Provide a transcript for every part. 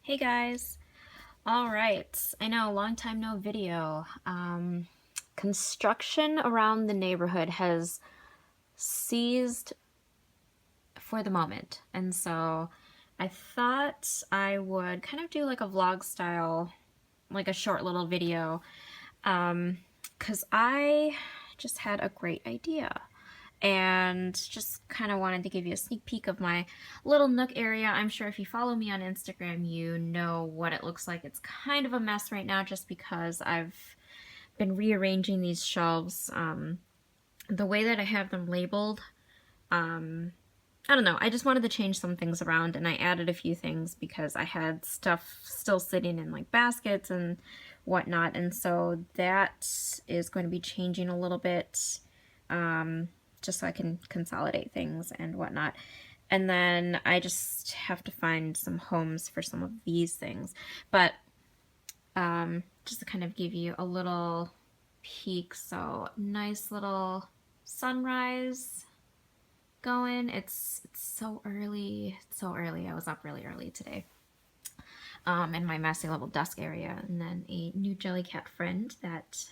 Hey guys. All right. I know, long time no video. Construction around the neighborhood has ceased for the moment. And so I thought I would kind of do like a vlog style, like a short little video, because I just had a great idea and just kind of wanted to give you a sneak peek of my little nook area. I'm sure if you follow me on Instagram, you know what it looks like. It's kind of a mess right now just because I've been rearranging these shelves. The way that I have them labeled, I don't know. I just wanted to change some things around and I added a few things because I had stuff still sitting in like baskets and whatnot. And so that is going to be changing a little bit. Just so I can consolidate things and whatnot. And then I just have to find some homes for some of these things. But just to kind of give you a little peek, so nice little sunrise going. It's so early. It's so early. I was up really early today. In my messy little desk area. And then a new Jellycat friend that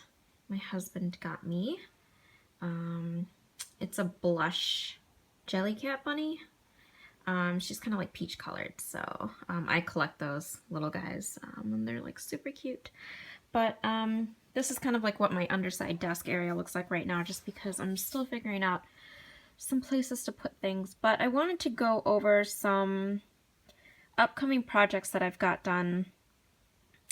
my husband got me. It's a blush Jellycat bunny. She's kind of like peach colored, so I collect those little guys, and they're like super cute. But this is kind of like what my underside desk area looks like right now, just because I'm still figuring out some places to put things. But I wanted to go over some upcoming projects that I've got done,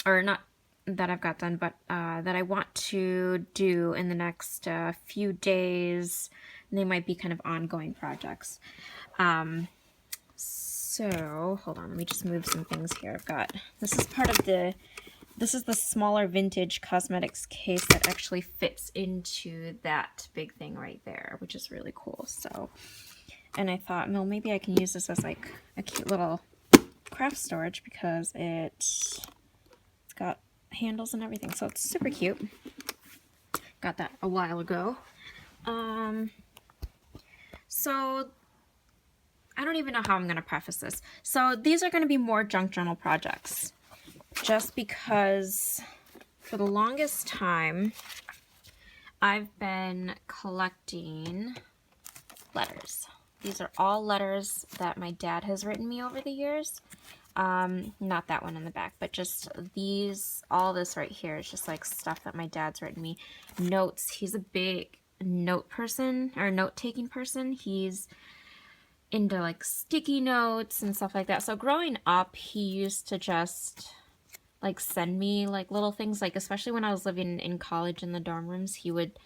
or not that I've got done, but that I want to do in the next few days. And they might be kind of ongoing projects. So, hold on, let me just move some things here. This is part of this is the smaller vintage cosmetics case that actually fits into that big thing right there, which is really cool. So, and I thought, well, maybe I can use this as like a cute little craft storage because it's got handles and everything, so it's super cute. Got that a while ago. So I don't even know how I'm going to preface this. So these are going to be more junk journal projects. Just because for the longest time, I've been collecting letters. These are all letters that my dad has written me over the years. Not that one in the back, but just these, all this right here is just like stuff that my dad's written me. Notes. He's a big note person, or note-taking person. He's into like sticky notes and stuff like that. So growing up, he used to just like send me like little things, like especially when I was living in college in the dorm rooms, he would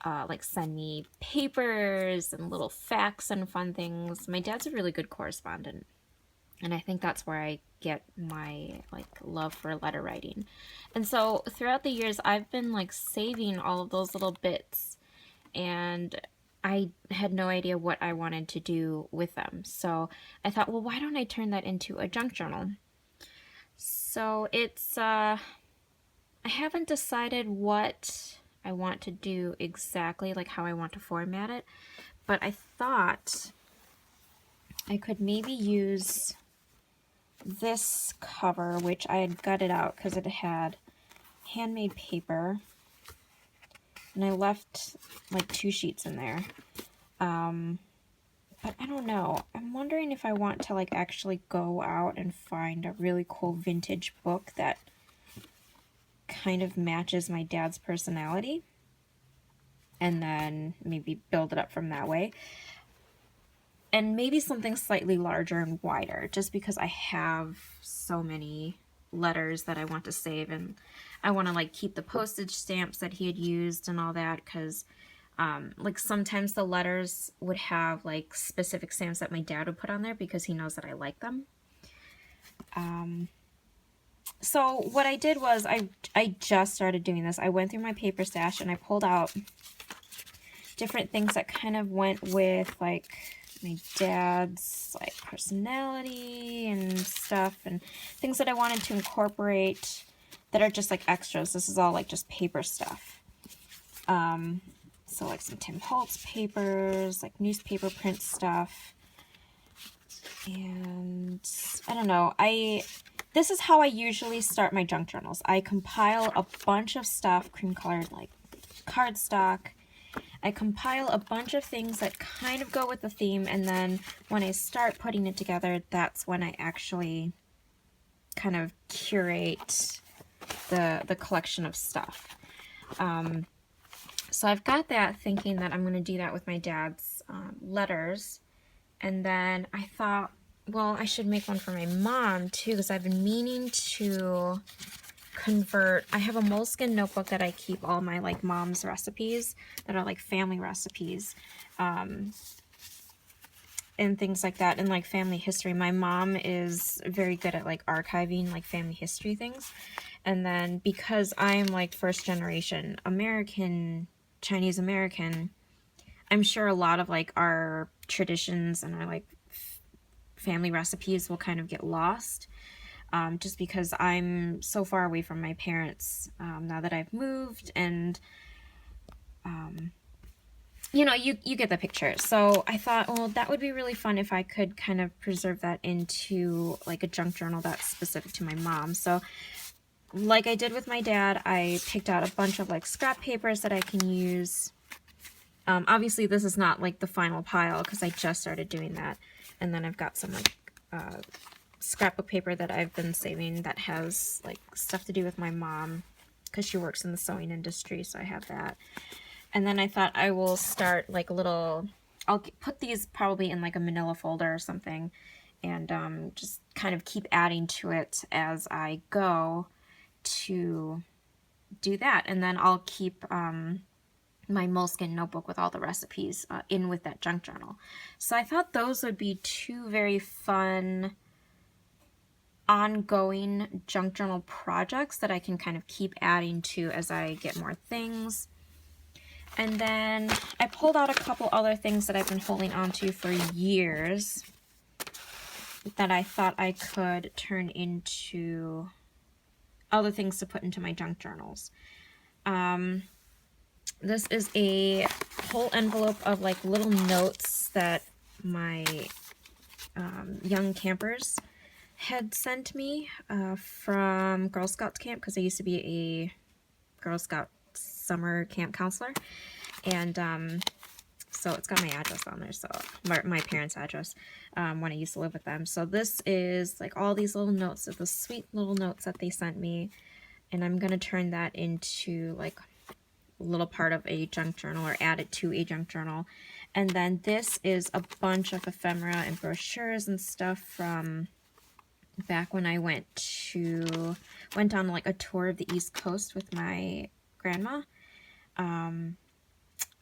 like send me papers and little facts and fun things. My dad's a really good correspondent, and I think that's where I get my like love for letter writing. And so throughout the years, I've been like saving all of those little bits, and I had no idea what I wanted to do with them. So I thought, well, why don't I turn that into a junk journal? So it's, I haven't decided what I want to do exactly, like how I want to format it, but I thought I could maybe use this cover, which I had gutted out because it had handmade paper, and I left like 2 sheets in there. But I don't know. I'm wondering if I want to like actually go out and find a really cool vintage book that kind of matches my dad's personality, and then maybe build it up from that way. And maybe something slightly larger and wider, just because I have so many letters that I want to save, and I want to like keep the postage stamps that he had used and all that, because like sometimes the letters would have like specific stamps that my dad would put on there because he knows that I like them. So what I did was I just started doing this. I went through my paper stash and I pulled out different things that kind of went with like my dad's like personality and stuff, and things that I wanted to incorporate that are just like extras. This is all like just paper stuff. So like some Tim Holtz papers, like newspaper print stuff. And I don't know, I this is how I usually start my junk journals. I compile a bunch of stuff, cream colored like cardstock. I compile a bunch of things that kind of go with the theme, and then when I start putting it together, that's when I actually kind of curate the collection of stuff. So I've got that, thinking that I'm going to do that with my dad's letters. And then I thought, well, I should make one for my mom too, because I've been meaning to convert. I have a moleskin notebook that I keep all my like mom's recipes that are like family recipes, and things like that, and like family history. My mom is very good at like archiving like family history things. And then because I'm like first generation American, Chinese American, I'm sure a lot of like our traditions and our like family recipes will kind of get lost, just because I'm so far away from my parents now that I've moved. And you know, you get the picture. So I thought, well, that would be really fun if I could kind of preserve that into like a junk journal that's specific to my mom. So like I did with my dad, I picked out a bunch of like scrap papers that I can use. Obviously this is not like the final pile because I just started doing that. And then I've got some like scrapbook paper that I've been saving that has like stuff to do with my mom because she works in the sewing industry, so I have that. And then I thought I will start like a little, I'll put these probably in like a manila folder or something, and just kind of keep adding to it as I go to do that. And then I'll keep my moleskin notebook with all the recipes in with that junk journal. So I thought those would be two very fun ongoing junk journal projects that I can kind of keep adding to as I get more things. And then I pulled out a couple other things that I've been holding on to for years that I thought I could turn into other things to put into my junk journals. This is a whole envelope of like little notes that my young campers had sent me from Girl Scouts camp, because I used to be a Girl Scout summer camp counselor. And so it's got my address on there, so my parents' address when I used to live with them. So this is like all these little notes, the sweet little notes that they sent me, and I'm gonna turn that into like a little part of a junk journal, or add it to a junk journal. And then this is a bunch of ephemera and brochures and stuff from back when I went on like a tour of the East Coast with my grandma.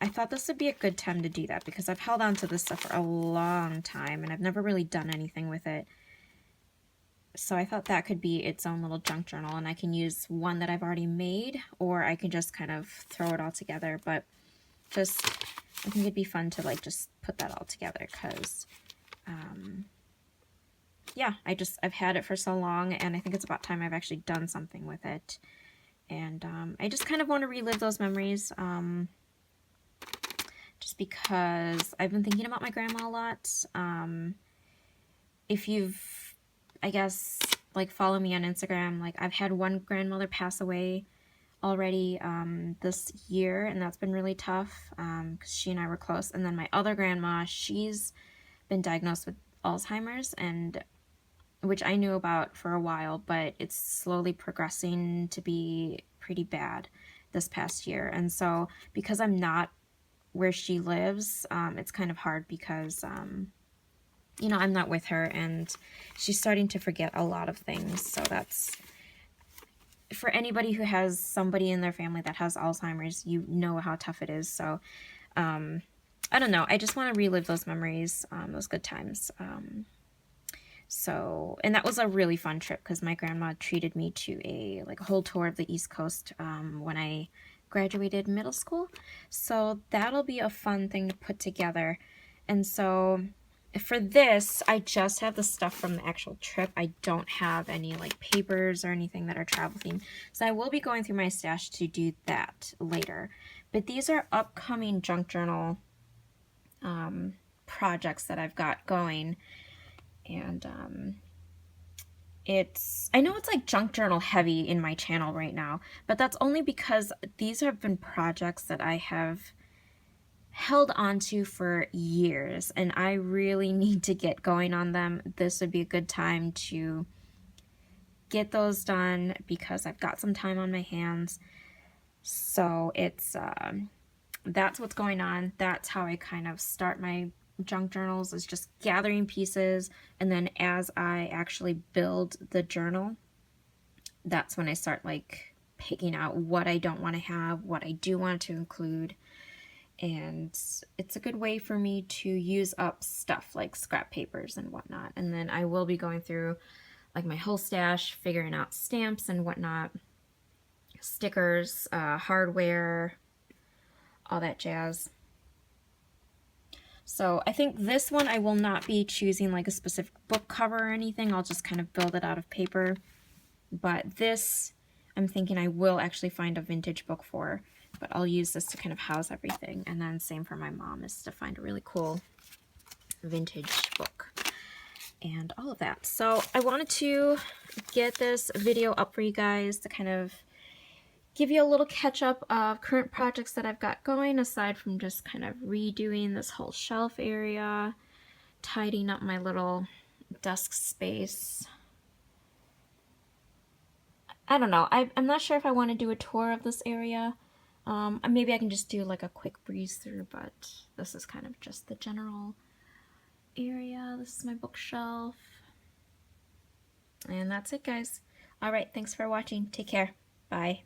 I thought this would be a good time to do that because I've held on to this stuff for a long time and I've never really done anything with it. So I thought that could be its own little junk journal, and I can use one that I've already made, or I can just kind of throw it all together. But just, I think it'd be fun to like just put that all together because, yeah, I've had it for so long, and I think it's about time I've actually done something with it. And I just kind of want to relive those memories, just because I've been thinking about my grandma a lot. If you've, I guess, like follow me on Instagram, like I've had one grandmother pass away already this year, and that's been really tough because she and I were close. And then my other grandma, she's been diagnosed with Alzheimer's, and which I knew about for a while, but it's slowly progressing to be pretty bad this past year. And so because I'm not where she lives, it's kind of hard because you know, I'm not with her, and she's starting to forget a lot of things. So that's, for anybody who has somebody in their family that has Alzheimer's, you know how tough it is. So I don't know, I just want to relive those memories, those good times. So, and that was a really fun trip because my grandma treated me to a whole tour of the East Coast when I graduated middle school. So that'll be a fun thing to put together. And so for this, I just have the stuff from the actual trip. I don't have any like papers or anything that are travel themed. So I will be going through my stash to do that later. But these are upcoming junk journal projects that I've got going. And I know it's like junk journal heavy in my channel right now, but that's only because these have been projects that I have held onto for years, and I really need to get going on them. This would be a good time to get those done because I've got some time on my hands. So it's that's what's going on. That's how I kind of start my junk journals, is just gathering pieces, and then as I actually build the journal, that's when I start like picking out what I don't want to have, what I do want to include. And it's a good way for me to use up stuff like scrap papers and whatnot. And then I will be going through like my whole stash, figuring out stamps and whatnot, stickers, hardware, all that jazz. So I think this one I will not be choosing like a specific book cover or anything. I'll just kind of build it out of paper. But this, I'm thinking I will actually find a vintage book for, but I'll use this to kind of house everything. And then same for my mom, is to find a really cool vintage book and all of that. So I wanted to get this video up for you guys to kind of give you a little catch up of current projects that I've got going, aside from just kind of redoing this whole shelf area, tidying up my little desk space. I don't know. I'm not sure if I want to do a tour of this area. Maybe I can just do like a quick breeze through, but this is kind of just the general area. This is my bookshelf. And that's it, guys. All right, thanks for watching. Take care. Bye.